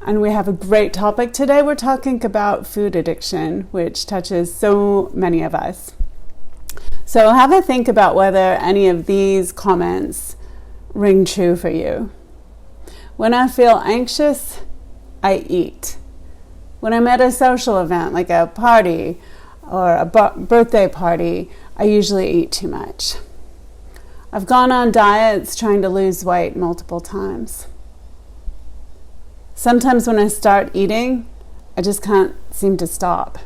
and we have a great topic today. We're talking about food addiction, which touches so many of us. So have a think about whether any of these comments ring true for you. When I feel anxious, I eat. When I'm at a social event like a party or a birthday party, I usually eat too much. I've gone on diets trying to lose weight multiple times. Sometimes when I start eating, I just can't seem to stop.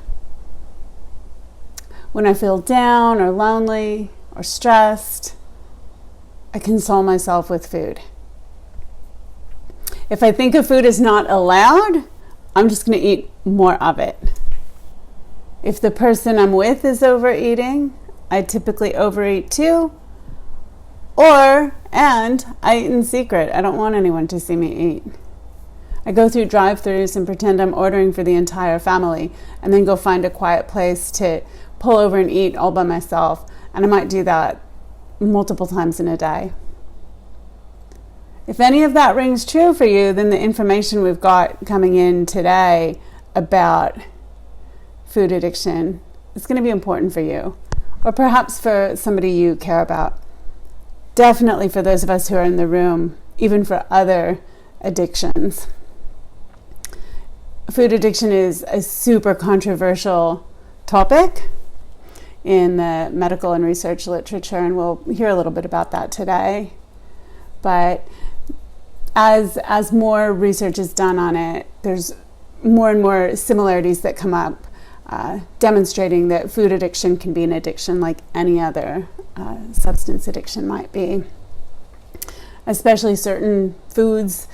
When I feel down or lonely or stressed, I console myself with food. If I think of food as not allowed, I'm just going to eat more of it. If the person I'm with is overeating, I typically overeat too. And I eat in secret. I don't want anyone to see me eat. I go through drive-thrus and pretend I'm ordering for the entire family, and then go find a quiet place to pull over and eat all by myself. And I might do that multiple times in a day. If any of that rings true for you, then the information we've got coming in today about food addiction is going to be important for you, or perhaps for somebody you care about. Definitely for those of us who are in the room, even for other addictions. Food addiction is a super controversial topic in the medical and research literature, and we'll hear a little bit about that today. But as more research is done on it, there's more and more similarities that come up, demonstrating that food addiction can be an addiction like any other substance addiction might be. Especially certain foods.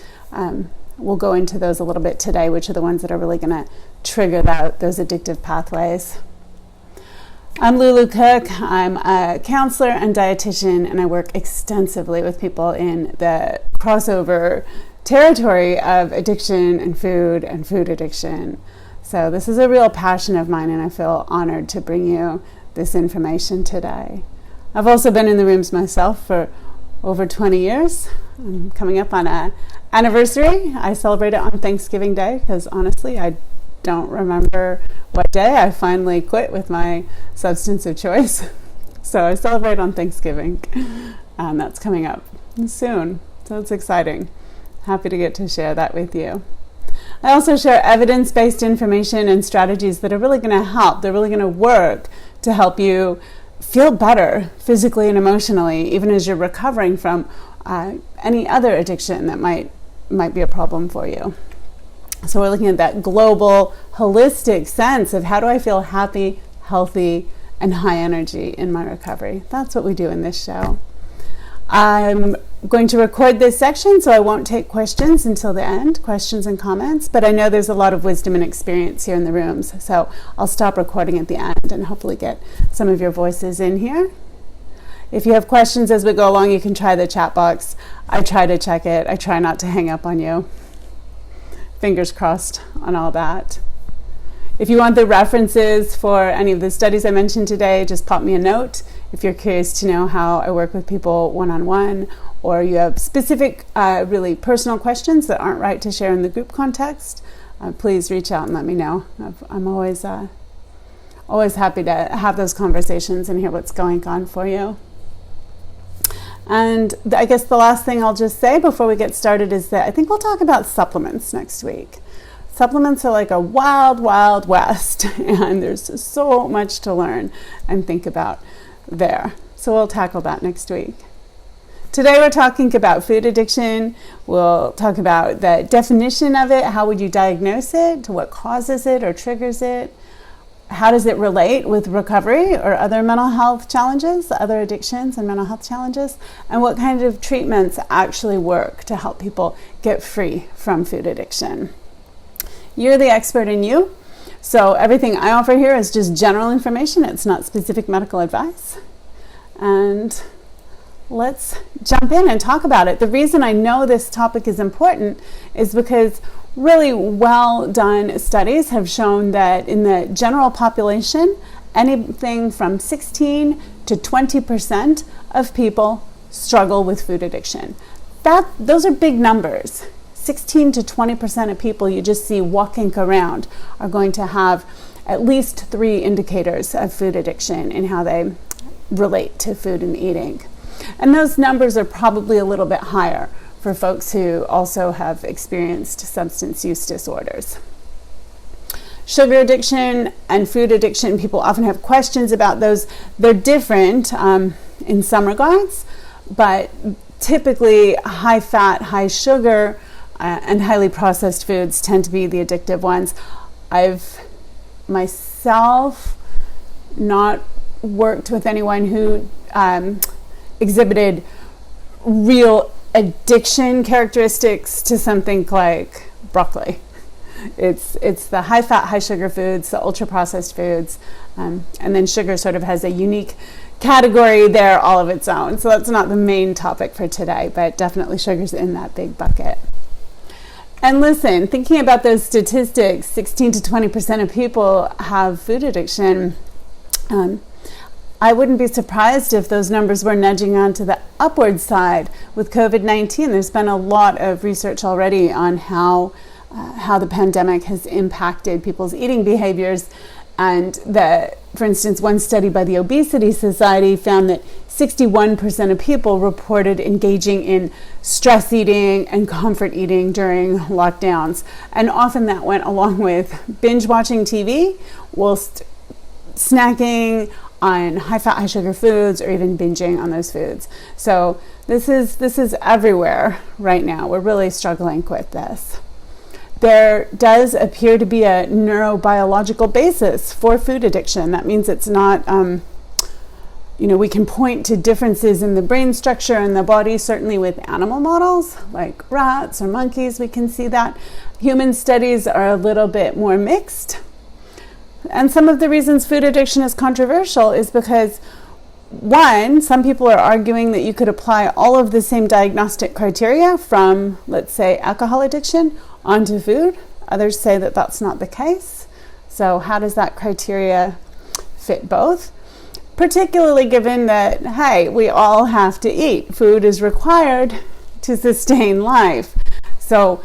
We'll go into those a little bit today, which are the ones that are really going to trigger those addictive pathways. I'm Lulu Cook. I'm a counselor and dietitian, and I work extensively with people in the crossover territory of addiction and food addiction. So this is a real passion of mine, and I feel honored to bring you this information today. I've also been in the rooms myself for over 20 years. I'm coming up on an anniversary. I celebrate it on Thanksgiving Day because honestly, I don't remember what day I finally quit with my substance of choice. So I celebrate on Thanksgiving, and that's coming up soon. So it's exciting. Happy to get to share that with you. I also share evidence-based information and strategies that are really going to help. They're really going to work to help you feel better physically and emotionally, even as you're recovering from any other addiction that might be a problem for you. So we're looking at that global, holistic sense of how do I feel happy, healthy, and high energy in my recovery. That's what we do in this show. I'm going to record this section, so I won't take questions until the end, questions and comments, but I know there's a lot of wisdom and experience here in the rooms, so I'll stop recording at the end and hopefully get some of your voices in here. If you have questions as we go along, you can try the chat box. I try to check it. I try not to hang up on you. Fingers crossed on all that. If you want the references for any of the studies I mentioned today, just pop me a note. If you're curious to know how I work with people one-on-one, or you have specific, really personal questions that aren't right to share in the group context, please reach out and let me know. I'm always happy to have those conversations and hear what's going on for you. And I guess the last thing I'll just say before we get started is that I think we'll talk about supplements next week. Supplements are like a wild, wild west, and there's so much to learn and think about there. So we'll tackle that next week. Today we're talking about food addiction. We'll talk about the definition of it. How would you diagnose it? What causes it or triggers it? How does it relate with recovery or other mental health challenges, other addictions and mental health challenges? And what kind of treatments actually work to help people get free from food addiction? You're the expert in you. So everything I offer here is just general information. It's not specific medical advice. And let's jump in and talk about it. The reason I know this topic is important is because really well done studies have shown that in the general population, anything from 16 to 20% of people struggle with food addiction. Those are big numbers. 16 to 20% of people you just see walking around are going to have at least 3 indicators of food addiction in how they relate to food and eating. And those numbers are probably a little bit higher for folks who also have experienced substance use disorders. Sugar addiction and food addiction, people often have questions about those. They're different in some regards, but typically high fat, high sugar, and highly processed foods tend to be the addictive ones. I've myself not worked with anyone who exhibited real addiction characteristics to something like broccoli. It's the high fat, high sugar foods, the ultra processed foods, and then sugar sort of has a unique category there all of its own. So that's not the main topic for today, but definitely sugar's in that big bucket. And listen, thinking about those statistics, 16 to 20% of people have food addiction. I wouldn't be surprised if those numbers were nudging on to the upward side with COVID-19. There's been a lot of research already on how the pandemic has impacted people's eating behaviors. And for instance, one study by the Obesity Society found that 61% of people reported engaging in stress eating and comfort eating during lockdowns. And often that went along with binge watching TV whilst snacking on high fat, high sugar foods, or even binging on those foods. So this is everywhere right now. We're really struggling with this. There does appear to be a neurobiological basis for food addiction. That means it's not, we can point to differences in the brain structure and the body, certainly with animal models like rats or monkeys, we can see that. Human studies are a little bit more mixed. And some of the reasons food addiction is controversial is because, one, some people are arguing that you could apply all of the same diagnostic criteria from, let's say, alcohol addiction onto food. Others say that that's not the case. So how does that criteria fit both? Particularly given that, hey, we all have to eat. Food is required to sustain life. So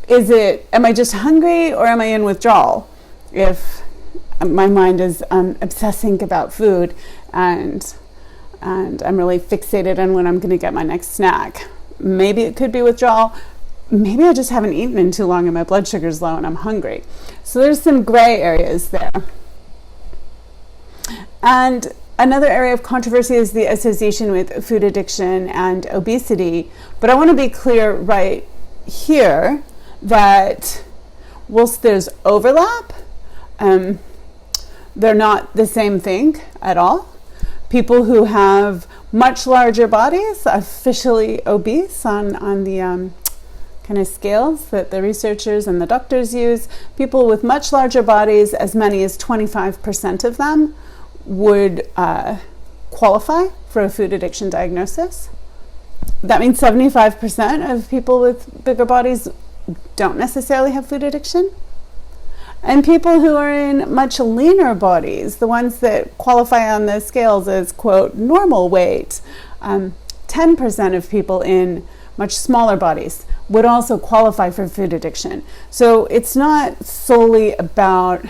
am I just hungry or am I in withdrawal? If my mind is obsessing about food and I'm really fixated on when I'm going to get my next snack. Maybe it could be withdrawal. Maybe I just haven't eaten in too long and my blood sugar's low and I'm hungry. So there's some gray areas there. And another area of controversy is the association with food addiction and obesity. But I want to be clear right here that whilst there's overlap, they're not the same thing at all. People who have much larger bodies, officially obese on the kind of scales that the researchers and the doctors use, people with much larger bodies, as many as 25% of them would qualify for a food addiction diagnosis. That means 75% of people with bigger bodies don't necessarily have food addiction. And people who are in much leaner bodies, the ones that qualify on the scales as, quote, normal weight, 10% of people in much smaller bodies would also qualify for food addiction. So it's not solely about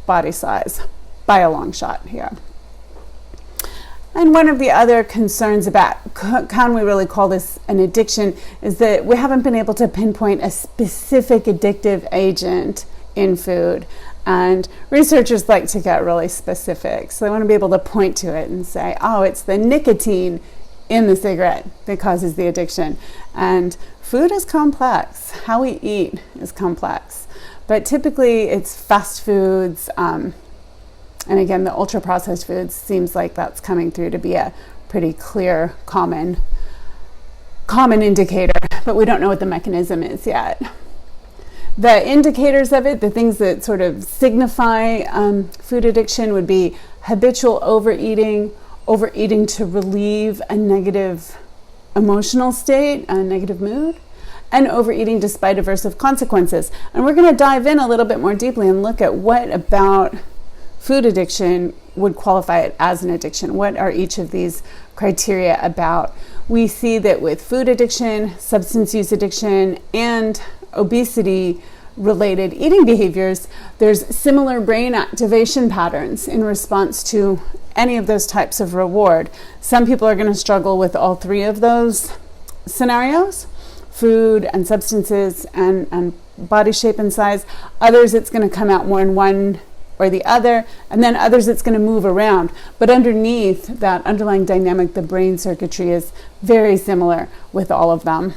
body size by a long shot here. And one of the other concerns about can we really call this an addiction is that we haven't been able to pinpoint a specific addictive agent in food. And researchers like to get really specific. So they want to be able to point to it and say, oh, it's the nicotine in the cigarette that causes the addiction. And food is complex. How we eat is complex. But typically it's fast foods, and again, the ultra-processed foods seems like that's coming through to be a pretty clear, common indicator, but we don't know what the mechanism is yet. The indicators of it, the things that sort of signify food addiction would be habitual overeating to relieve a negative emotional state, a negative mood, and overeating despite aversive consequences. And we're going to dive in a little bit more deeply and look at what about food addiction would qualify it as an addiction? What are each of these criteria about? We see that with food addiction, substance use addiction, and obesity related eating behaviors, there's similar brain activation patterns in response to any of those types of reward. Some people are going to struggle with all three of those scenarios: food and substances and body shape and size. Others, it's going to come out more in one or the other, and then others it's going to move around. But underneath that underlying dynamic, the brain circuitry is very similar with all of them.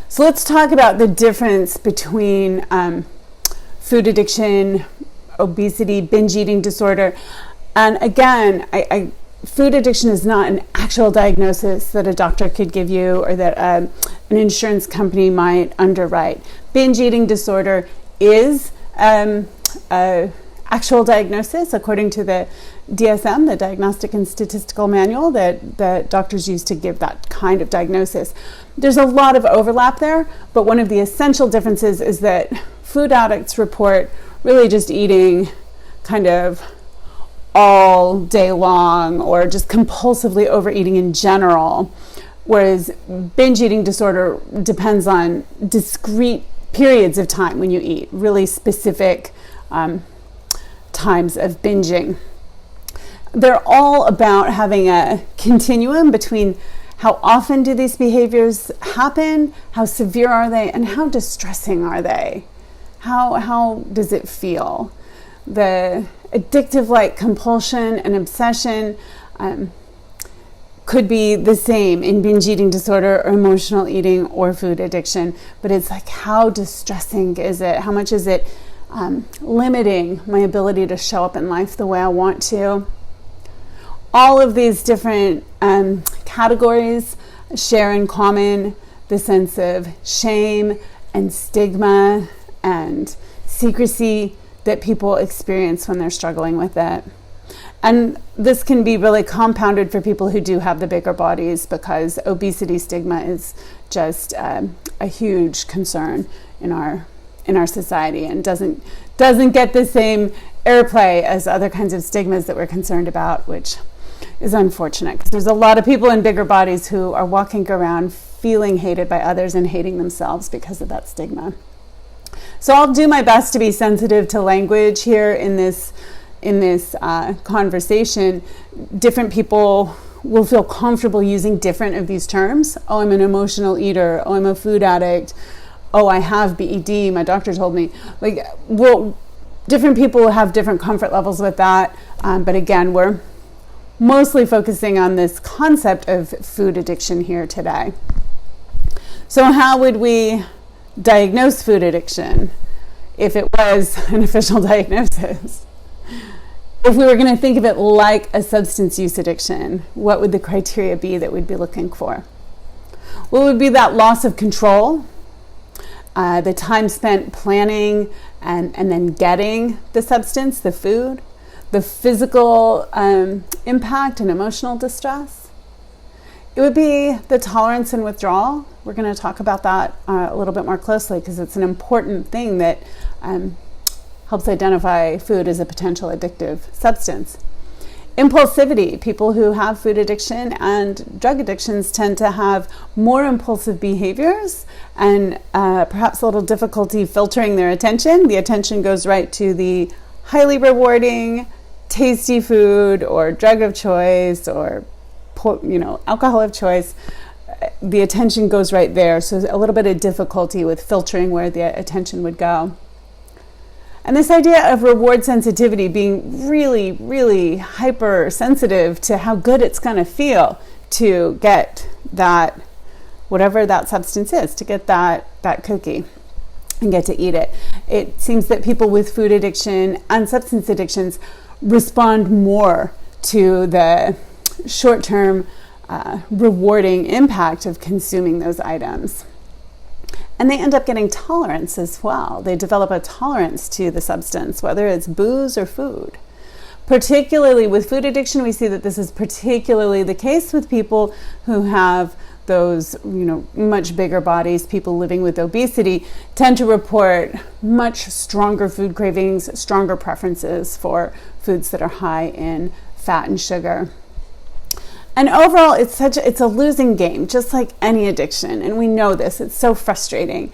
So let's talk about the difference between food addiction, obesity, binge eating disorder. And again, food addiction is not an actual diagnosis that a doctor could give you or that an insurance company might underwrite. Binge eating disorder is actual diagnosis according to the DSM, the Diagnostic and Statistical Manual that doctors use to give that kind of diagnosis. There's a lot of overlap there, but one of the essential differences is that food addicts report really just eating kind of all day long or just compulsively overeating in general, whereas binge eating disorder depends on discrete periods of time when you eat, really specific times of binging. They're all about having a continuum between how often do these behaviors happen, how severe are they, and how distressing are they? How does it feel? The addictive-like compulsion and obsession could be the same in binge eating disorder or emotional eating or food addiction, but it's like, how distressing is it? How much is it limiting my ability to show up in life the way I want to? All of these different categories share in common the sense of shame and stigma and secrecy that people experience when they're struggling with it. And this can be really compounded for people who do have the bigger bodies, because obesity stigma is just a huge concern in our society and doesn't get the same airplay as other kinds of stigmas that we're concerned about, which is unfortunate, because there's a lot of people in bigger bodies who are walking around feeling hated by others and hating themselves because of that stigma. So I'll do my best to be sensitive to language here in this conversation. Different people will feel comfortable using different of these terms. Oh, I'm an emotional eater. Oh, I'm a food addict. Oh, I have BED. My doctor told me. Different people have different comfort levels with that. But again, we're mostly focusing on this concept of food addiction here today. So how would we diagnose food addiction if it was an official diagnosis? If we were going to think of it like a substance use addiction, what would the criteria be that we'd be looking for? Well, it would be that loss of control, the time spent planning and then getting the substance, the food, the physical impact and emotional distress. It would be the tolerance and withdrawal. We're going to talk about that a little bit more closely, because it's an important thing that helps identify food as a potential addictive substance. Impulsivity. People who have food addiction and drug addictions tend to have more impulsive behaviors and perhaps a little difficulty filtering their attention. The attention goes right to the highly rewarding, tasty food or drug of choice or alcohol of choice. The attention goes right there. So a little bit of difficulty with filtering where the attention would go. And this idea of reward sensitivity, being really, really hypersensitive to how good it's going to feel to get that, whatever that substance is, to get that cookie and get to eat it. It seems that people with food addiction and substance addictions respond more to the short-term rewarding impact of consuming those items. And they end up getting tolerance as well. They develop a tolerance to the substance, whether it's booze or food. Particularly with food addiction, we see that this is particularly the case with people who have those, much bigger bodies, people living with obesity, tend to report much stronger food cravings, stronger preferences for foods that are high in fat and sugar. And overall, it's a losing game, just like any addiction. And we know this. It's so frustrating.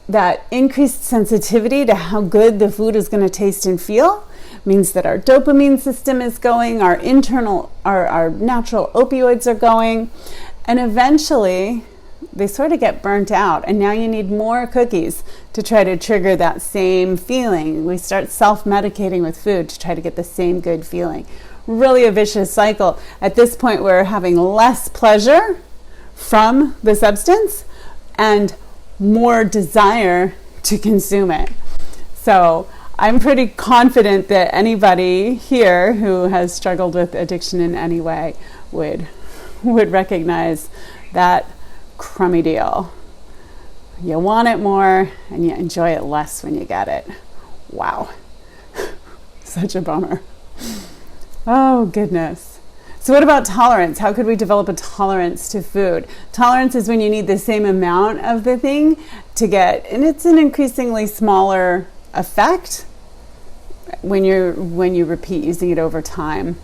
That increased sensitivity to how good the food is going to taste and feel means that our dopamine system is going, our natural opioids are going, and eventually they sort of get burnt out. And now you need more cookies to try to trigger that same feeling. We start self-medicating with food to try to get the same good feeling. Really a vicious cycle. At this point, we're having less pleasure from the substance and more desire to consume it. So I'm pretty confident that anybody here who has struggled with addiction in any way would recognize that crummy deal. You want it more and you enjoy it less when you get it. Wow. Such a bummer. Oh, goodness. So what about tolerance? How could we develop a tolerance to food? Tolerance is when you need the same amount of the thing to get, and it's an increasingly smaller effect when you repeat using it over time.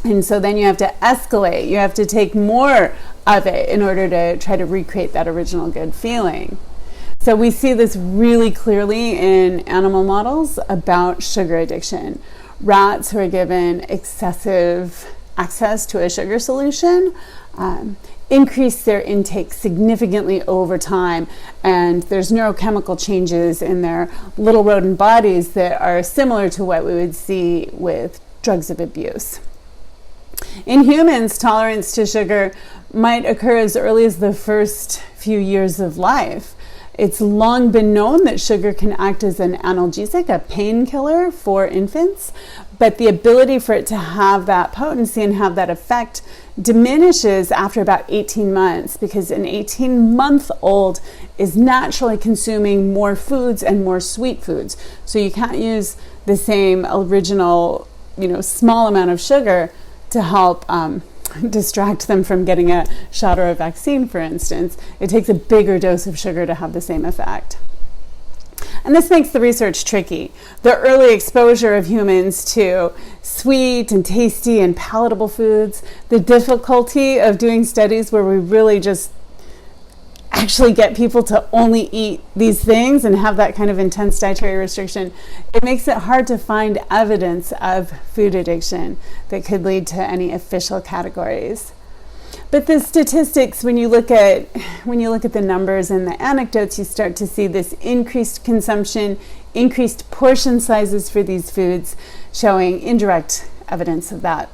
And so then you have to escalate. You have to take more of it in order to try to recreate that original good feeling. So we see this really clearly in animal models about sugar addiction. Rats who are given excessive access to a sugar solution increase their intake significantly over time, and there's neurochemical changes in their little rodent bodies that are similar to what we would see with drugs of abuse. In humans, tolerance to sugar might occur as early as the first few years of life. It's long been known that sugar can act as an analgesic, a painkiller for infants, but the ability for it to have that potency and have that effect diminishes after about 18 months because an 18-month-old is naturally consuming more foods and more sweet foods. So you can't use the same original, small amount of sugar to help distract them from getting a shot or a vaccine, for instance. It takes a bigger dose of sugar to have the same effect. And this makes the research tricky. The early exposure of humans to sweet and tasty and palatable foods, the difficulty of doing studies where we really just actually get people to only eat these things and have that kind of intense dietary restriction, it makes it hard to find evidence of food addiction that could lead to any official categories. But the statistics, when you look at the numbers and the anecdotes, you start to see this increased consumption, increased portion sizes for these foods, showing indirect evidence of that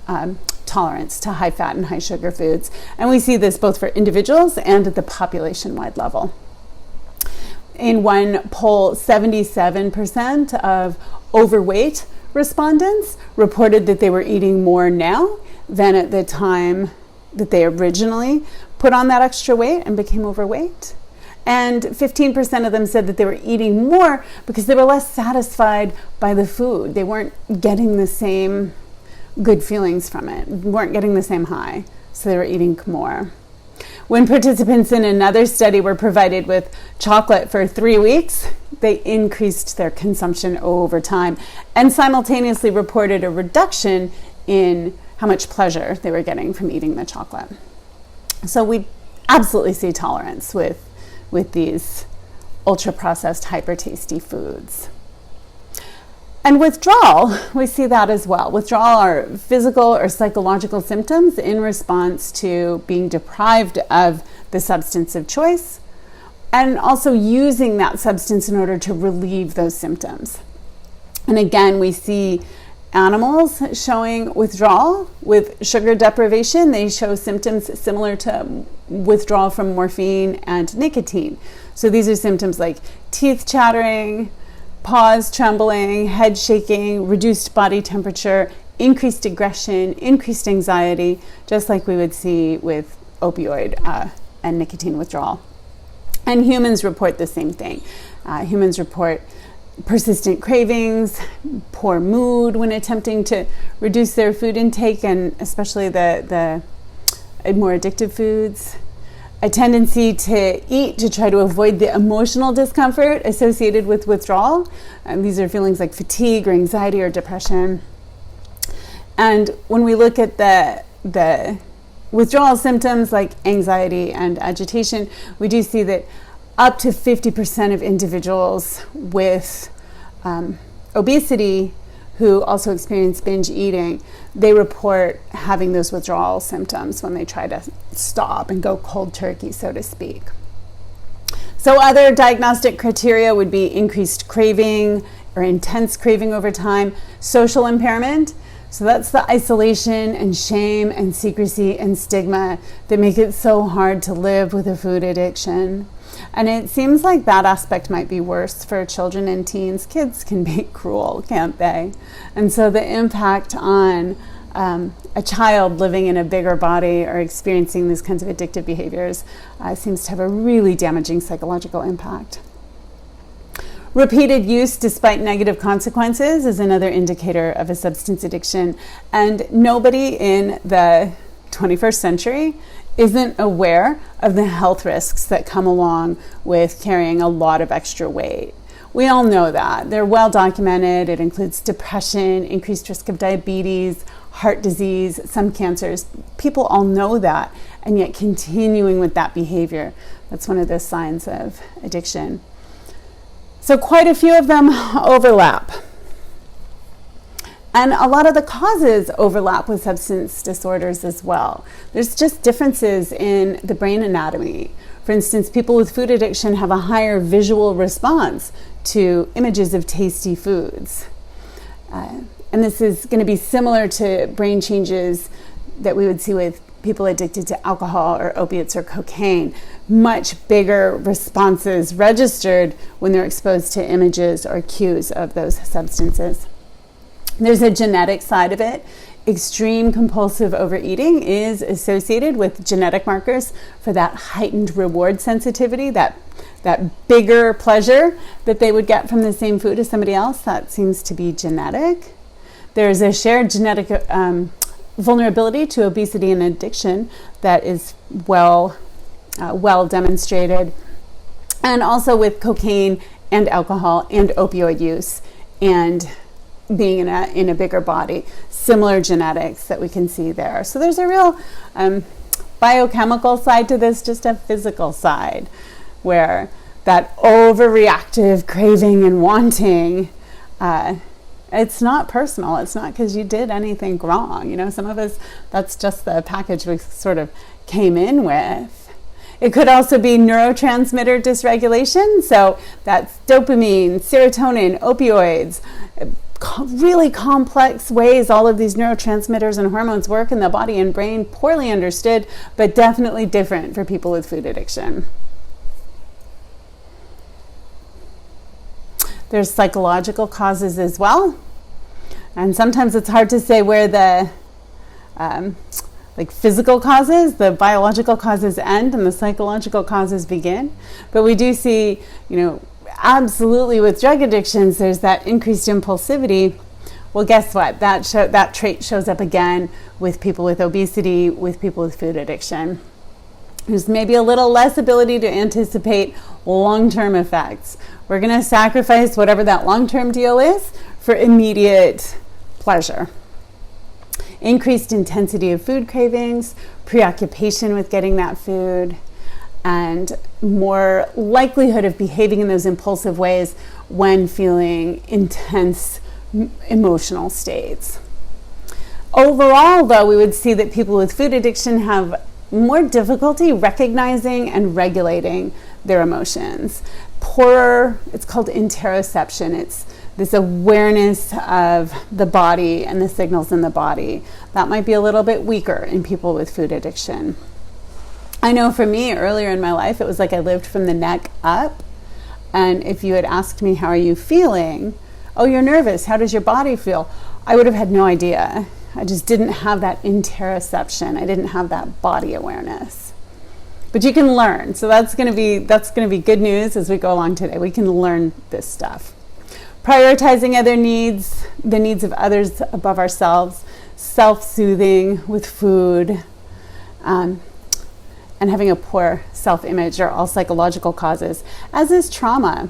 tolerance to high fat and high sugar foods. And we see this both for individuals and at the population-wide level. In one poll, 77% of overweight respondents reported that they were eating more now than at the time that they originally put on that extra weight and became overweight. And 15% of them said that they were eating more because they were less satisfied by the food. They weren't getting the same good feelings from it, weren't getting the same high, so they were eating more. When participants in another study were provided with chocolate for 3 weeks, they increased their consumption over time and simultaneously reported a reduction in how much pleasure they were getting from eating the chocolate. So we absolutely see tolerance with these ultra-processed, hyper-tasty foods. And withdrawal, we see that as well. Withdrawal are physical or psychological symptoms in response to being deprived of the substance of choice and also using that substance in order to relieve those symptoms. And again, we see animals showing withdrawal with sugar deprivation. They show symptoms similar to withdrawal from morphine and nicotine. So these are symptoms like teeth chattering, paws trembling, head shaking, reduced body temperature, increased aggression, increased anxiety, just like we would see with opioid and nicotine withdrawal. And humans report the same thing. Humans report persistent cravings, poor mood when attempting to reduce their food intake, and especially the more addictive foods. a tendency to eat to try to avoid the emotional discomfort associated with withdrawal. These are feelings like fatigue or anxiety or depression. And when we look at the withdrawal symptoms like anxiety and agitation, we do see that up to 50% of individuals with obesity who also experience binge eating, they report having those withdrawal symptoms when they try to stop and go cold turkey, so to speak. So other diagnostic criteria would be increased craving or intense craving over time, social impairment. So that's the isolation and shame and secrecy and stigma that make it so hard to live with a food addiction. And it seems like that aspect might be worse for children and teens. Kids can be cruel, can't they? And so the impact on a child living in a bigger body or experiencing these kinds of addictive behaviors seems to have a really damaging psychological impact. Repeated use despite negative consequences is another indicator of a substance addiction. And nobody in the 21st century isn't aware of the health risks that come along with carrying a lot of extra weight. We all know that. They're well documented. It includes depression, increased risk of diabetes, heart disease, some cancers. People all know that, and yet continuing with that behavior, that's one of the signs of addiction. So quite a few of them overlap. And a lot of the causes overlap with substance disorders as well. There's just differences in the brain anatomy. For instance, people with food addiction have a higher visual response to images of tasty foods. And this is going to be similar to brain changes that we would see with people addicted to alcohol or opiates or cocaine. Much bigger responses registered when they're exposed to images or cues of those substances. There's a genetic side of it. Extreme compulsive overeating is associated with genetic markers for that heightened reward sensitivity, that bigger pleasure that they would get from the same food as somebody else. That seems to be genetic. There's a shared genetic vulnerability to obesity and addiction that is well demonstrated. And also with cocaine and alcohol and opioid use and being in a bigger body, similar genetics that we can see there. So there's a real biochemical side to this, just a physical side, where that overreactive craving and wanting, it's not personal. It's not because you did anything wrong. You know, some of us, that's just the package we sort of came in with. It could also be neurotransmitter dysregulation. So that's dopamine, serotonin, opioids, really complex ways all of these neurotransmitters and hormones work in the body and brain, poorly understood, but definitely different for people with food addiction. There's psychological causes as well. And sometimes it's hard to say where the physical causes, the biological causes end and the psychological causes begin. But we do see, absolutely with drug addictions, there's that increased impulsivity. Well, guess what? That trait shows up again with people with obesity, with people with food addiction. There's maybe a little less ability to anticipate long-term effects. We're going to sacrifice whatever that long-term deal is for immediate pleasure. Increased intensity of food cravings, preoccupation with getting that food, and more likelihood of behaving in those impulsive ways when feeling intense emotional states. Overall, though, we would see that people with food addiction have more difficulty recognizing and regulating their emotions. Poorer, it's called interoception. It's this awareness of the body and the signals in the body. That might be a little bit weaker in people with food addiction. I know for me, earlier in my life, it was like I lived from the neck up. And if you had asked me, how are you feeling? Oh, you're nervous. How does your body feel? I would have had no idea. I just didn't have that interoception. I didn't have that body awareness. But you can learn. So that's going to be good news as we go along today. We can learn this stuff. Prioritizing other needs, the needs of others above ourselves, self-soothing with food, and having a poor self-image are all psychological causes, as is trauma.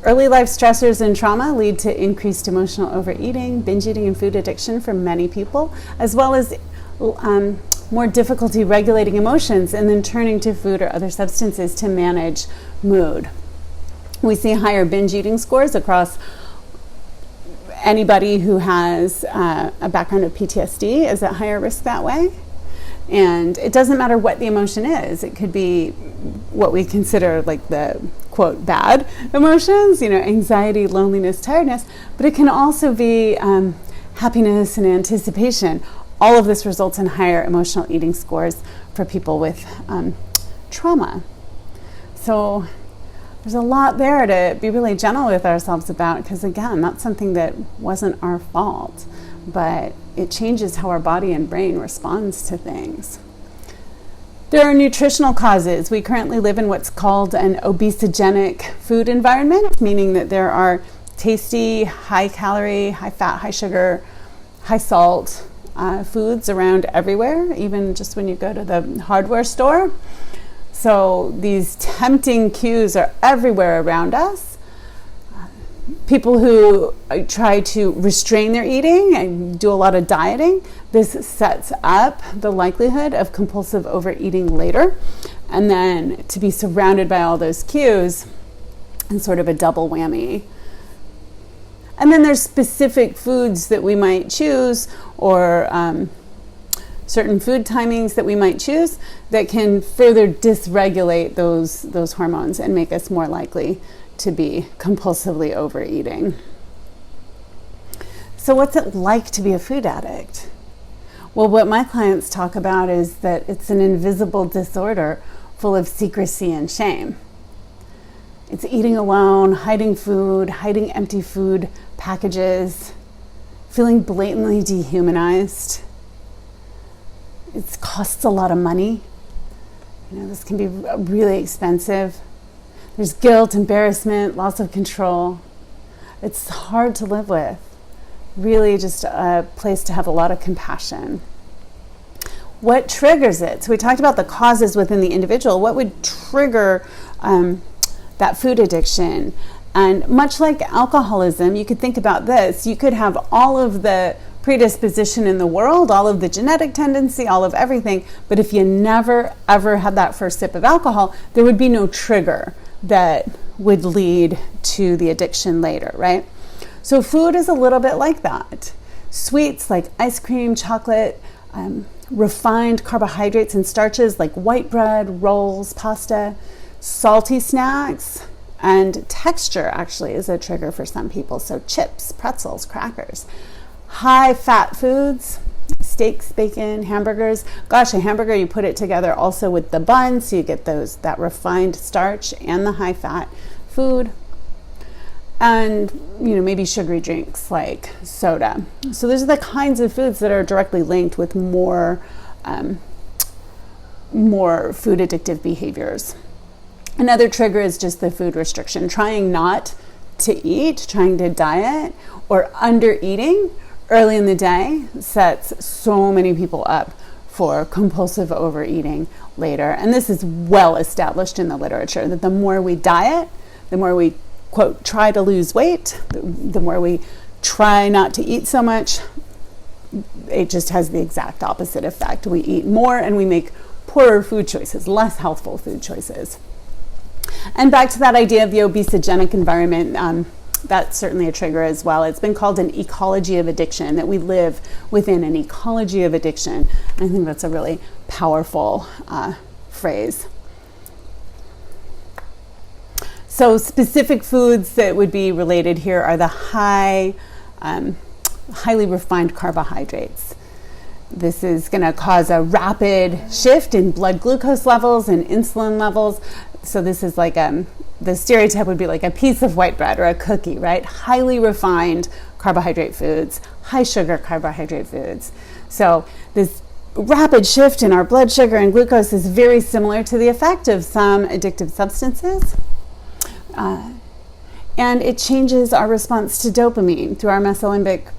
Early life stressors and trauma lead to increased emotional overeating, binge eating, and food addiction for many people, as well as more difficulty regulating emotions and then turning to food or other substances to manage mood. We see higher binge eating scores across anybody who has a background of PTSD is at higher risk that way. And it doesn't matter what the emotion is. It could be what we consider like the, quote, bad emotions, anxiety, loneliness, tiredness, but it can also be happiness and anticipation. All of this results in higher emotional eating scores for people with trauma. So there's a lot there to be really gentle with ourselves about, because again, that's something that wasn't our fault, but it changes how our body and brain responds to things. There are nutritional causes. We currently live in what's called an obesogenic food environment, meaning that there are tasty, high calorie, high fat, high sugar, high salt foods around everywhere, even just when you go to the hardware store. So these tempting cues are everywhere around us. People who try to restrain their eating and do a lot of dieting, this sets up the likelihood of compulsive overeating later. And then to be surrounded by all those cues and sort of a double whammy. And then there's specific foods that we might choose, or certain food timings that we might choose that can further dysregulate those hormones and make us more likely to be compulsively overeating. So what's it like to be a food addict? Well, what my clients talk about is that it's an invisible disorder full of secrecy and shame. It's eating alone, hiding food, hiding empty food packages, feeling blatantly dehumanized. It costs a lot of money. This can be really expensive. There's guilt, embarrassment, loss of control. It's hard to live with. Really just a place to have a lot of compassion. What triggers it? So we talked about the causes within the individual. What would trigger that food addiction? And much like alcoholism, you could think about this. You could have all of the predisposition in the world, all of the genetic tendency, all of everything, but if you never ever had that first sip of alcohol, there would be no trigger that would lead to the addiction later, right? So food is a little bit like that. Sweets like ice cream, chocolate, refined carbohydrates and starches like white bread, rolls, pasta, salty snacks, and texture actually is a trigger for some people. So chips, pretzels, crackers. High fat foods, steaks, bacon, hamburgers. Gosh, a hamburger, you put it together also with the bun, so you get that refined starch and the high fat food. And maybe sugary drinks like soda. So those are the kinds of foods that are directly linked with more food addictive behaviors. Another trigger is just the food restriction, trying not to eat, trying to diet, or under eating early in the day sets so many people up for compulsive overeating later. And this is well established in the literature, that the more we diet, the more we, quote, try to lose weight, the more we try not to eat so much, it just has the exact opposite effect. We eat more and we make poorer food choices, less healthful food choices. And back to that idea of the obesogenic environment, that's certainly a trigger as well. It's been called an ecology of addiction, that we live within an ecology of addiction. I think that's a really powerful phrase. So specific foods that would be related here are the highly refined carbohydrates. This is going to cause a rapid shift in blood glucose levels and insulin levels. So this is like the stereotype would be like a piece of white bread or a cookie, right? Highly refined carbohydrate foods, high sugar carbohydrate foods. So this rapid shift in our blood sugar and glucose is very similar to the effect of some addictive substances. And it changes our response to dopamine through our mesolimbic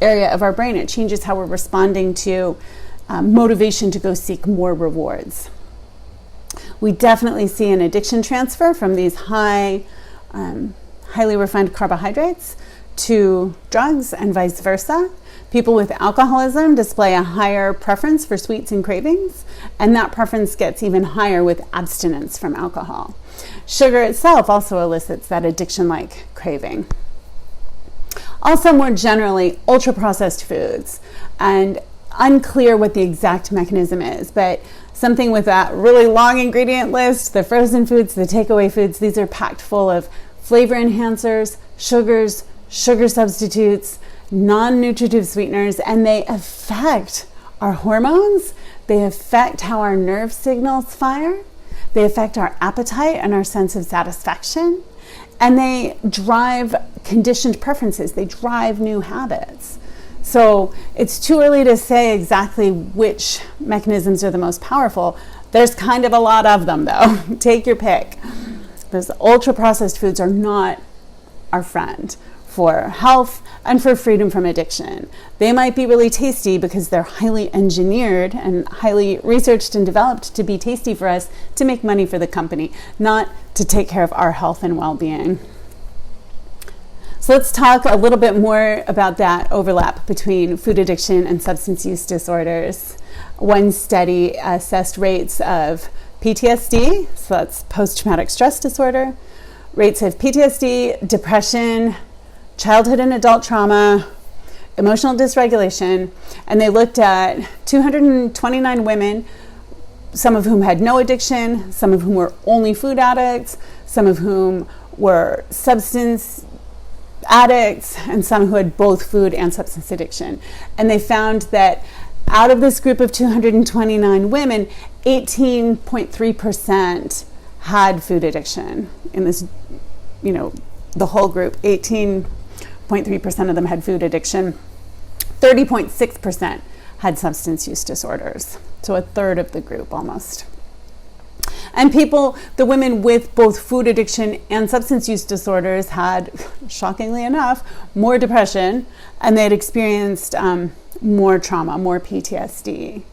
area of our brain. It changes how we're responding to motivation to go seek more rewards. We definitely see an addiction transfer from these highly refined carbohydrates to drugs and vice versa. People with alcoholism display a higher preference for sweets and cravings, and that preference gets even higher with abstinence from alcohol. Sugar itself also elicits that addiction-like craving. Also, more generally, ultra-processed foods, and unclear what the exact mechanism is, but something with that really long ingredient list, the frozen foods, the takeaway foods, these are packed full of flavor enhancers, sugars, sugar substitutes, non-nutritive sweeteners, and they affect our hormones, they affect how our nerve signals fire, they affect our appetite and our sense of satisfaction, and they drive conditioned preferences, they drive new habits. So it's too early to say exactly which mechanisms are the most powerful. There's kind of a lot of them though. Take your pick. Those ultra-processed foods are not our friend for health and for freedom from addiction. They might be really tasty because they're highly engineered and highly researched and developed to be tasty for us to make money for the company, not to take care of our health and well-being. So let's talk a little bit more about that overlap between food addiction and substance use disorders. One study assessed rates of PTSD, so that's post-traumatic stress disorder, rates of PTSD, depression, childhood and adult trauma, emotional dysregulation, and they looked at 229 women, some of whom had no addiction, some of whom were only food addicts, some of whom were substance addicts, and some who had both food and substance addiction. And they found that out of this group of 229 women, 18.3% had food addiction. In this, the whole group, 18.3% of them had food addiction. 30.6% had substance use disorders. So a third of the group almost. And the women with both food addiction and substance use disorders had, shockingly enough, more depression, and they had experienced more trauma, more PTSD.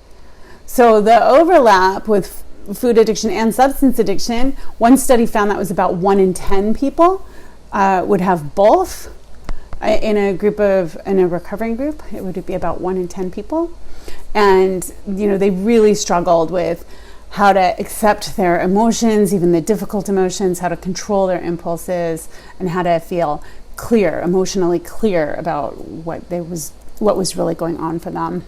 So the overlap with food addiction and substance addiction, one study found that was about 1 in 10 people would have both. In a recovering group, it would be about 1 in 10 people. And, they really struggled with how to accept their emotions, even the difficult emotions, how to control their impulses, and how to feel clear, emotionally clear about what was really going on for them.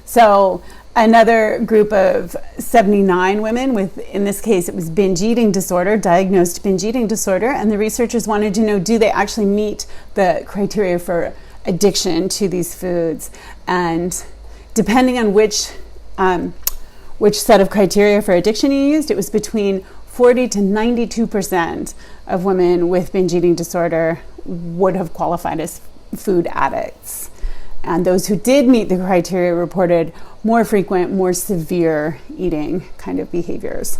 So another group of 79 women with, in this case, it was binge eating disorder, diagnosed binge eating disorder, and the researchers wanted to know, do they actually meet the criteria for addiction to these foods? And depending on which set of criteria for addiction you used, it was between 40 to 92% of women with binge eating disorder would have qualified as food addicts. And those who did meet the criteria reported more frequent, more severe eating kind of behaviors.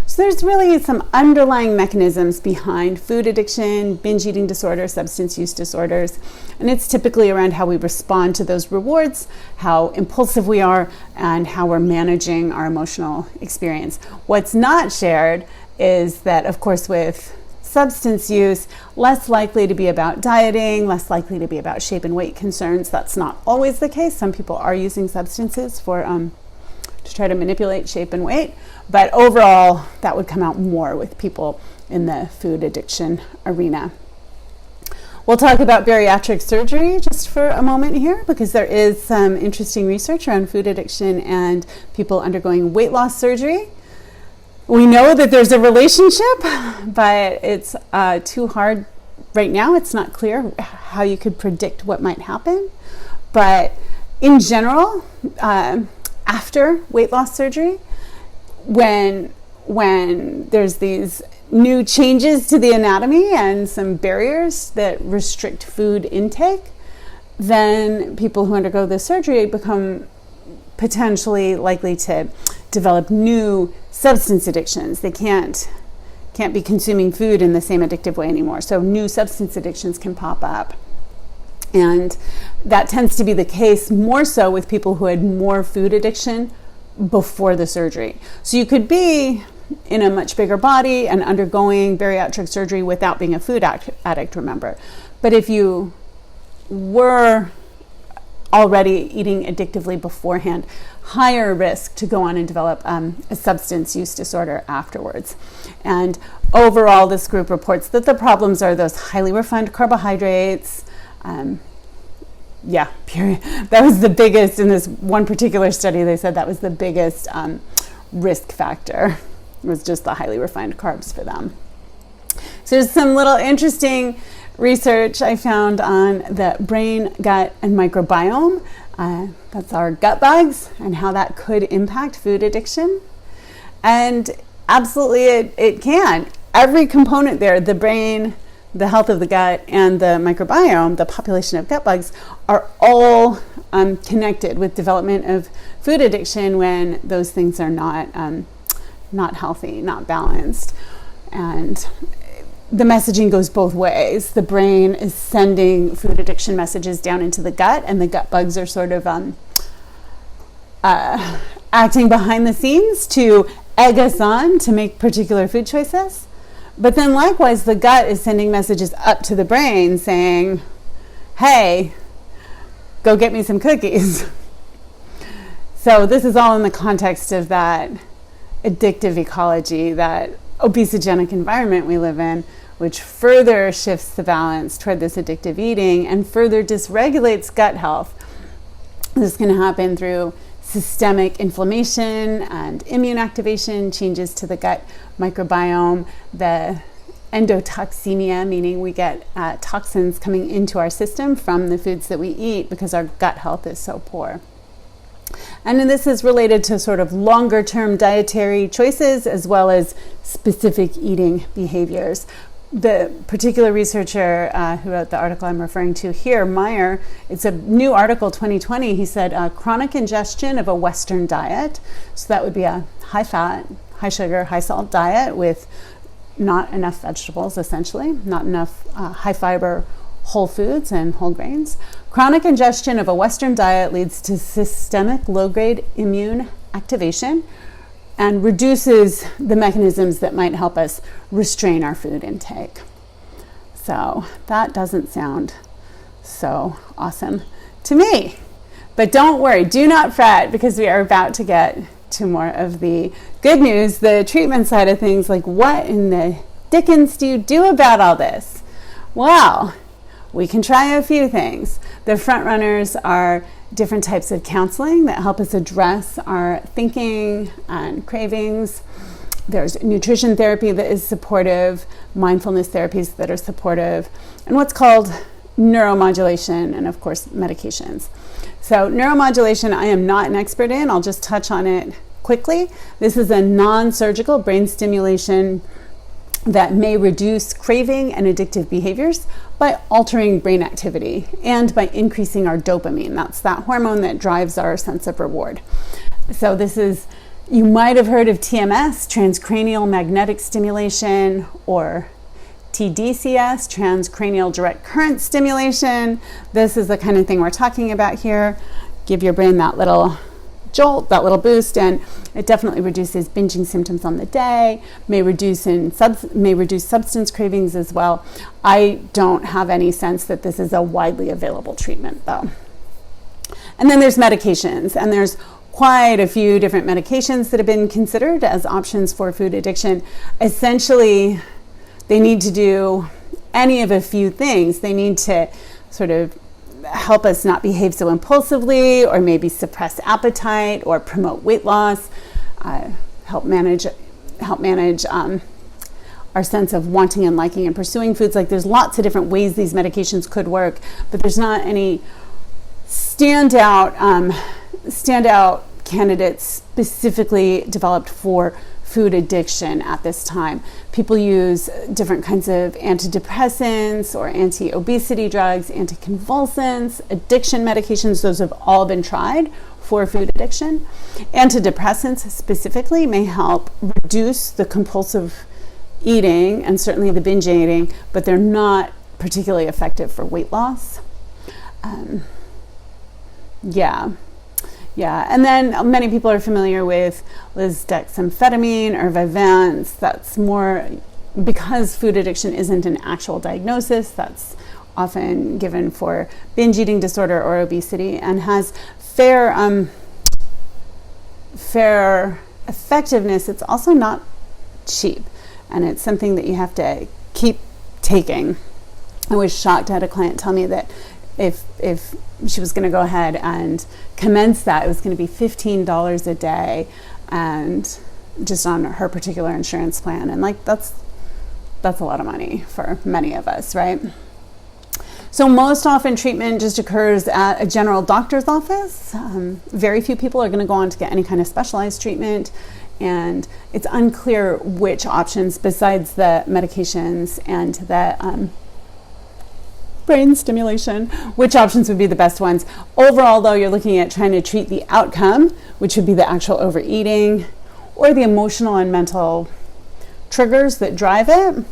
So there's really some underlying mechanisms behind food addiction, binge eating disorder, substance use disorders, and it's typically around how we respond to those rewards, how impulsive we are, and how we're managing our emotional experience. What's not shared is that, of course, with substance use, less likely to be about dieting, less likely to be about shape and weight concerns. That's not always the case. Some people are using substances to try to manipulate shape and weight, but overall that would come out more with people in the food addiction arena. We'll talk about bariatric surgery just for a moment here, because there is some interesting research around food addiction and people undergoing weight loss surgery. We know that there's a relationship, but it's too hard right now. It's not clear how you could predict what might happen. But in general, after weight loss surgery, when there's these new changes to the anatomy and some barriers that restrict food intake, then people who undergo the surgery become potentially likely to develop new substance addictions. They can't be consuming food in the same addictive way anymore. So new substance addictions can pop up. And that tends to be the case more so with people who had more food addiction before the surgery. So you could be in a much bigger body and undergoing bariatric surgery without being a food addict, remember. But if you were already eating addictively beforehand, higher risk to go on and develop a substance use disorder afterwards. And overall, this group reports that the problems are those highly refined carbohydrates. Period. That was the biggest, in this one particular study, they said that was the biggest risk factor, was just the highly refined carbs for them. So there's some little interesting research I found on the brain, gut, and microbiome. That's our gut bugs, and how that could impact food addiction. And absolutely it can. Every component there, the brain, the health of the gut, and the microbiome, the population of gut bugs, are all connected with development of food addiction when those things are not healthy, not balanced. And the messaging goes both ways. The brain is sending food addiction messages down into the gut, and the gut bugs are sort of acting behind the scenes to egg us on to make particular food choices. But then likewise, the gut is sending messages up to the brain saying, hey, go get me some cookies. So this is all in the context of that addictive ecology, that obesogenic environment we live in, which further shifts the balance toward this addictive eating and further dysregulates gut health. This can happen through systemic inflammation and immune activation, changes to the gut microbiome, the endotoxemia, meaning we get toxins coming into our system from the foods that we eat because our gut health is so poor. And then this is related to sort of longer term dietary choices as well as specific eating behaviors. The particular researcher who wrote the article I'm referring to here, Meyer, it's a new article, 2020, he said chronic ingestion of a Western diet, so that would be a high fat, high sugar, high salt diet with not enough vegetables, essentially, not enough high fiber whole foods and whole grains. Chronic ingestion of a Western diet leads to systemic low-grade immune activation and reduces the mechanisms that might help us restrain our food intake. So that doesn't sound so awesome to me. But don't worry, do not fret, because we are about to get to more of the good news, the treatment side of things, like what in the dickens do you do about all this? Well, we can try a few things. The front runners are different types of counseling that help us address our thinking and cravings. There's nutrition therapy that is supportive, mindfulness therapies that are supportive, and what's called neuromodulation, and of course medications. So neuromodulation I am not an expert in. I'll just touch on it quickly. This is a non-surgical brain stimulation that may reduce craving and addictive behaviors by altering brain activity and by increasing our dopamine. That's that hormone that drives our sense of reward. So this is, you might have heard of TMS, transcranial magnetic stimulation, or TDCS, transcranial direct current stimulation. This is the kind of thing we're talking about here. Give your brain that little jolt, that little boost, and it definitely reduces binging symptoms on the day, may reduce substance cravings as well. I don't have any sense that this is a widely available treatment though. And then there's medications, and there's quite a few different medications that have been considered as options for food addiction. Essentially, they need to do any of a few things. They need to sort of help us not behave so impulsively, or maybe suppress appetite or promote weight loss, help manage our sense of wanting and liking and pursuing foods. Like, there's lots of different ways these medications could work, but there's not any standout candidates specifically developed for food addiction at this time. People use different kinds of antidepressants or anti-obesity drugs, anticonvulsants, addiction medications. Those have all been tried for food addiction. Antidepressants specifically may help reduce the compulsive eating and certainly the binge eating, but they're not particularly effective for weight loss. Yeah. And then many people are familiar with lisdexamfetamine or Vyvanse. That's more because food addiction isn't an actual diagnosis. That's often given for binge eating disorder or obesity, and has fair effectiveness. It's also not cheap, and it's something that you have to keep taking. I was shocked. I had a client tell me that if she was going to go ahead and commence that, it was going to be $15 a day, and just on her particular insurance plan. And like that's a lot of money for many of us, right? So most often treatment just occurs at a general doctor's office. Very few people are going to go on to get any kind of specialized treatment, and it's unclear which options besides the medications and the brain stimulation, which options would be the best ones. Overall, though, you're looking at trying to treat the outcome, which would be the actual overeating or the emotional and mental triggers that drive it.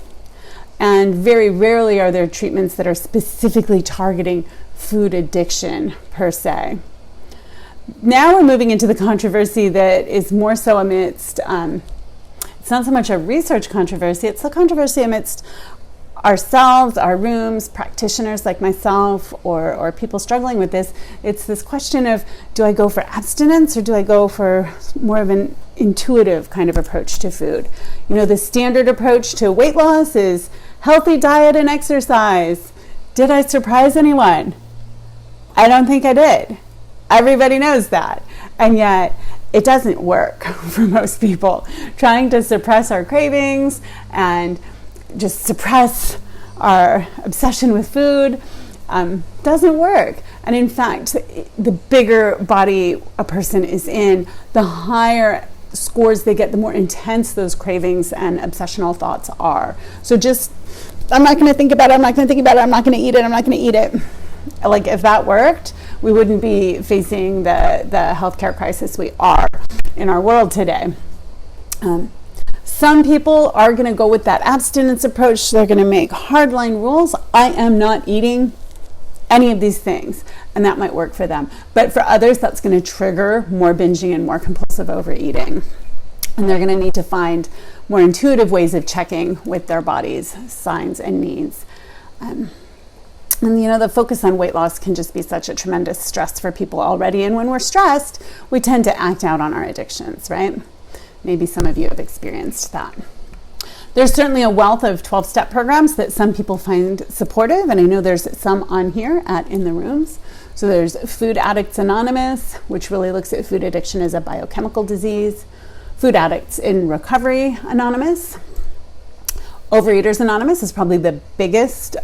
And very rarely are there treatments that are specifically targeting food addiction per se. Now we're moving into the controversy that is more so amidst, it's not so much a research controversy, it's the controversy amidst ourselves, our rooms, practitioners like myself, or people struggling with this. It's this question of, do I go for abstinence or do I go for more of an intuitive kind of approach to food? You know, the standard approach to weight loss is healthy diet and exercise. Did I surprise anyone? I don't think I did. Everybody knows that. And yet it doesn't work for most people. Trying to suppress our cravings and just suppress our obsession with food doesn't work. And in fact, the bigger body a person is in, the higher scores they get, the more intense those cravings and obsessional thoughts are. So just, I'm not going to think about it, I'm not going to think about it, I'm not going to eat it, I'm not going to eat it. Like, if that worked, we wouldn't be facing the healthcare crisis we are in our world today. Some people are going to go with that abstinence approach. They're going to make hardline rules. I am not eating any of these things, and that might work for them. But for others, that's going to trigger more binging and more compulsive overeating. And they're going to need to find more intuitive ways of checking with their body's signs and needs. And you know, the focus on weight loss can just be such a tremendous stress for people already. And when we're stressed, we tend to act out on our addictions, right? Maybe some of you have experienced that. There's certainly a wealth of 12-step programs that some people find supportive, and I know there's some on here in the rooms. So there's Food Addicts Anonymous, which really looks at food addiction as a biochemical disease. Food Addicts in Recovery Anonymous. Overeaters Anonymous is probably the biggest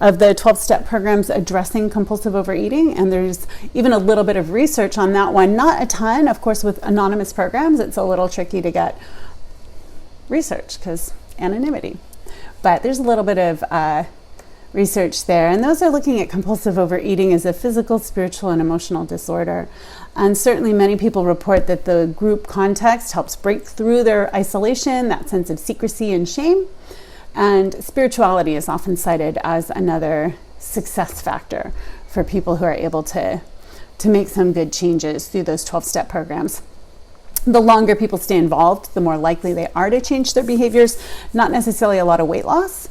of the 12-step programs addressing compulsive overeating, and there's even a little bit of research on that one. Not a ton, of course. With anonymous programs, it's a little tricky to get research because anonymity, but there's a little bit of research there, and those are looking at compulsive overeating as a physical, spiritual, and emotional disorder. And certainly many people report that the group context helps break through their isolation, that sense of secrecy and shame. And spirituality is often cited as another success factor for people who are able to make some good changes through those 12-step programs. The longer people stay involved, the more likely they are to change their behaviors. Not necessarily a lot of weight loss.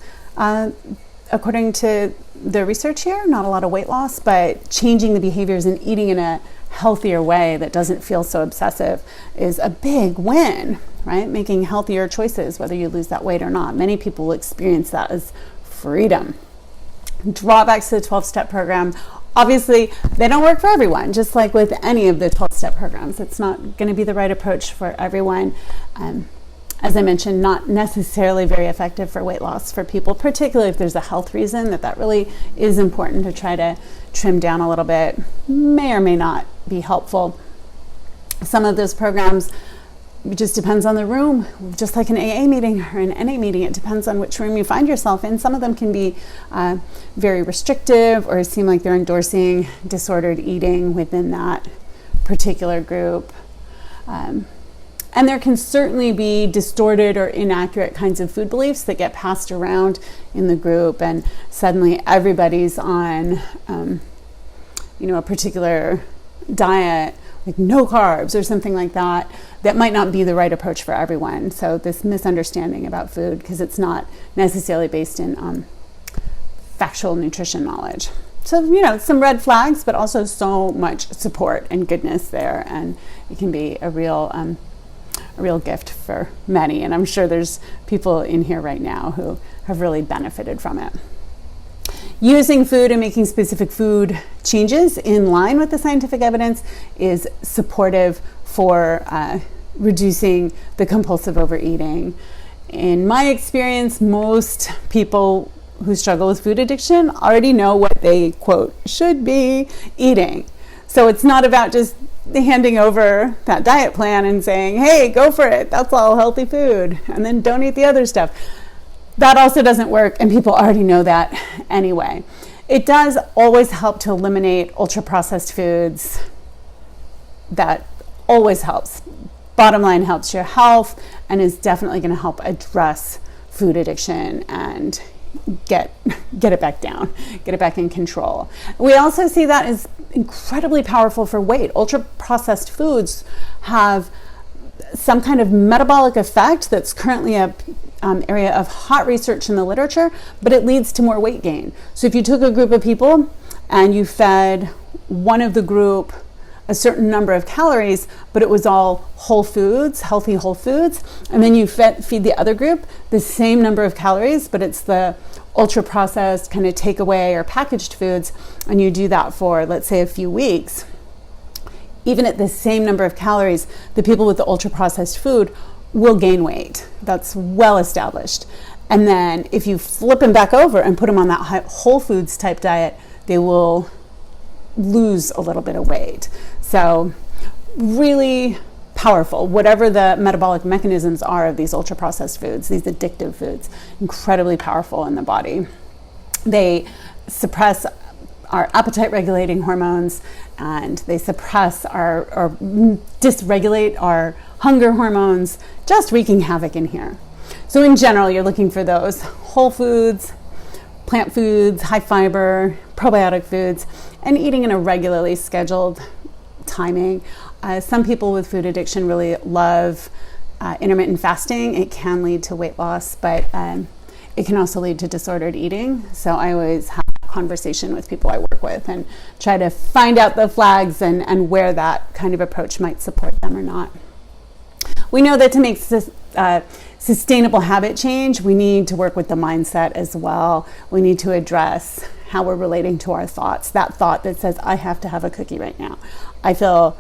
According to the research here, not a lot of weight loss, but changing the behaviors and eating in a healthier way that doesn't feel so obsessive is a big win, right? Making healthier choices, whether you lose that weight or not. Many people will experience that as freedom. Drawbacks to the 12-step program. Obviously, they don't work for everyone, just like with any of the 12-step programs. It's not going to be the right approach for everyone. As I mentioned, not necessarily very effective for weight loss for people, particularly if there's a health reason that really is important to try to trim down a little bit. May or may not be helpful. Some of those programs, it just depends on the room, just like an AA meeting or an NA meeting. It depends on which room you find yourself in. Some of them can be very restrictive or seem like they're endorsing disordered eating within that particular group. And there can certainly be distorted or inaccurate kinds of food beliefs that get passed around in the group, and suddenly everybody's on a particular diet, like no carbs or something like that, that might not be the right approach for everyone. So this misunderstanding about food, because it's not necessarily based in factual nutrition knowledge. So, some red flags, but also so much support and goodness there. And it can be a real gift for many. And I'm sure there's people in here right now who have really benefited from it. Using food and making specific food changes in line with the scientific evidence is supportive for reducing the compulsive overeating. In my experience, most people who struggle with food addiction already know what they, quote, should be eating. So it's not about just handing over that diet plan and saying, hey, go for it, that's all healthy food, and then don't eat the other stuff. That also doesn't work, and people already know that anyway. It does always help to eliminate ultra-processed foods. That always helps. Bottom line, helps your health and is definitely going to help address food addiction and get it back down, get it back in control. We also see that as incredibly powerful for weight. Ultra-processed foods have some kind of metabolic effect that's currently a area of hot research in the literature, but it leads to more weight gain. So if you took a group of people and you fed one of the group a certain number of calories, but it was all whole foods, healthy whole foods, and then you feed the other group the same number of calories, but it's the ultra-processed kind of takeaway or packaged foods, and you do that for, let's say, a few weeks, even at the same number of calories, the people with the ultra-processed food will gain weight. That's well established. And then if you flip them back over and put them on that whole foods type diet, they will lose a little bit of weight. So really powerful, whatever the metabolic mechanisms are of these ultra-processed foods, these addictive foods, incredibly powerful in the body. They suppress our appetite regulating hormones, and they suppress or dysregulate our hunger hormones, just wreaking havoc in here. So in general, you're looking for those whole foods, plant foods, high fiber, probiotic foods, and eating in a regularly scheduled timing. Some people with food addiction really love intermittent fasting. It can lead to weight loss, but it can also lead to disordered eating. So I always have a conversation with people I work with and try to find out the flags and where that kind of approach might support them or not. We know that to make sustainable habit change, we need to work with the mindset as well. We need to address how we're relating to our thoughts. That thought that says, I have to have a cookie right now. I feel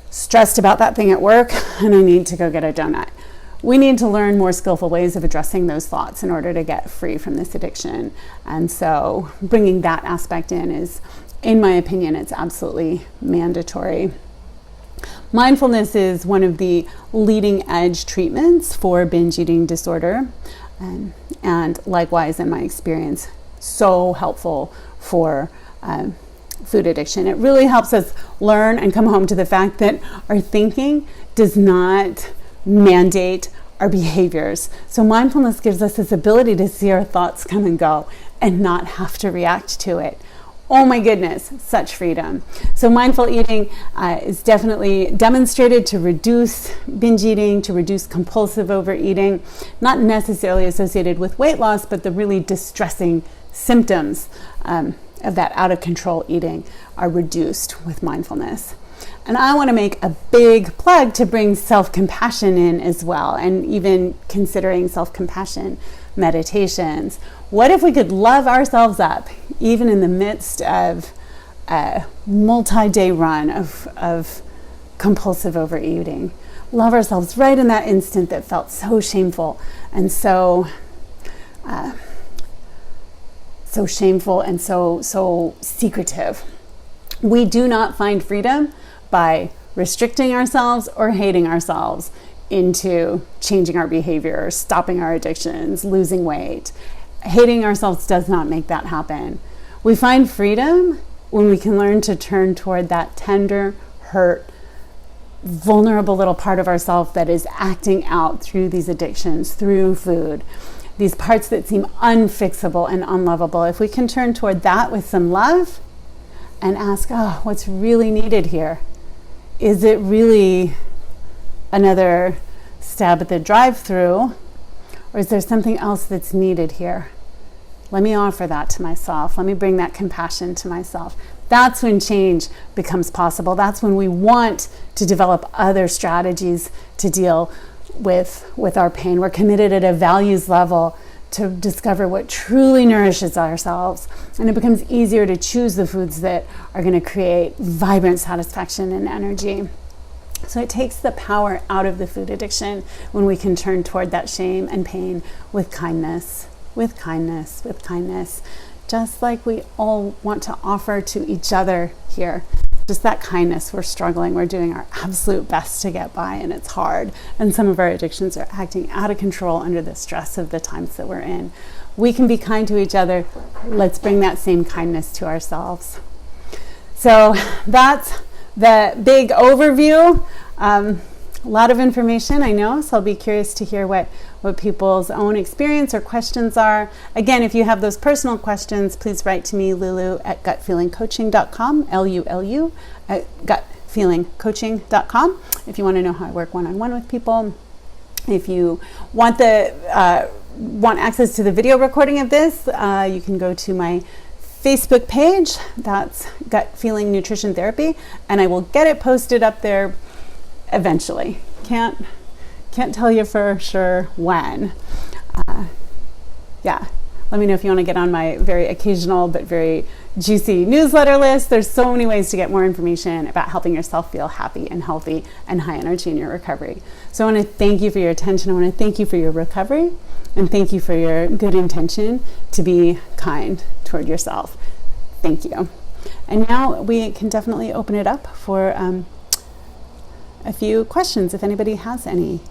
stressed about that thing at work and I need to go get a donut. We need to learn more skillful ways of addressing those thoughts in order to get free from this addiction. And so bringing that aspect in is, in my opinion, it's absolutely mandatory. Mindfulness is one of the leading edge treatments for binge eating disorder, and likewise, in my experience, so helpful for food addiction. It really helps us learn and come home to the fact that our thinking does not mandate our behaviors. So mindfulness gives us this ability to see our thoughts come and go and not have to react to it. Oh my goodness, such freedom. So mindful eating is definitely demonstrated to reduce binge eating, to reduce compulsive overeating, not necessarily associated with weight loss, but the really distressing symptoms of that out of control eating are reduced with mindfulness. And I want to make a big plug to bring self-compassion in as well, and even considering self-compassion meditations. What if we could love ourselves up, even in the midst of a multi-day run of compulsive overeating? Love ourselves right in that instant that felt so shameful and so shameful and so secretive. We do not find freedom by restricting ourselves or hating ourselves into changing our behavior, stopping our addictions, losing weight. Hating ourselves does not make that happen. We find freedom when we can learn to turn toward that tender, hurt, vulnerable little part of ourselves that is acting out through these addictions, through food. These parts that seem unfixable and unlovable. If we can turn toward that with some love and ask, what's really needed here? Is it really another stab at the drive-through, or is there something else that's needed here? Let me offer that to myself. Let me bring that compassion to myself. That's when change becomes possible. That's when we want to develop other strategies to deal with our pain. We're committed at a values level to discover what truly nourishes ourselves. And it becomes easier to choose the foods that are going to create vibrant satisfaction and energy. So it takes the power out of the food addiction when we can turn toward that shame and pain with kindness, with kindness, with kindness. Just like we all want to offer to each other here. Just that kindness. We're struggling. We're doing our absolute best to get by, and it's hard. And some of our addictions are acting out of control under the stress of the times that we're in. We can be kind to each other. Let's bring that same kindness to ourselves. So that's the big overview. A lot of information, I know, so I'll be curious to hear what people's own experience or questions are. Again, if you have those personal questions, please write to me, lulu@gutfeelingcoaching.com, LULU at gutfeelingcoaching.com, if you want to know how I work one-on-one with people. If you want access to the video recording of this, you can go to my Facebook page. That's Gut Feeling Nutrition Therapy, and I will get it posted up there eventually. Can't tell you for sure when. Let me know if you want to get on my very occasional but very juicy newsletter list. There's so many ways to get more information about helping yourself feel happy and healthy and high energy in your recovery. So I want to thank you for your attention. I want to thank you for your recovery, and thank you for your good intention to be kind toward yourself. Thank you. And now we can definitely open it up for a few questions if anybody has any.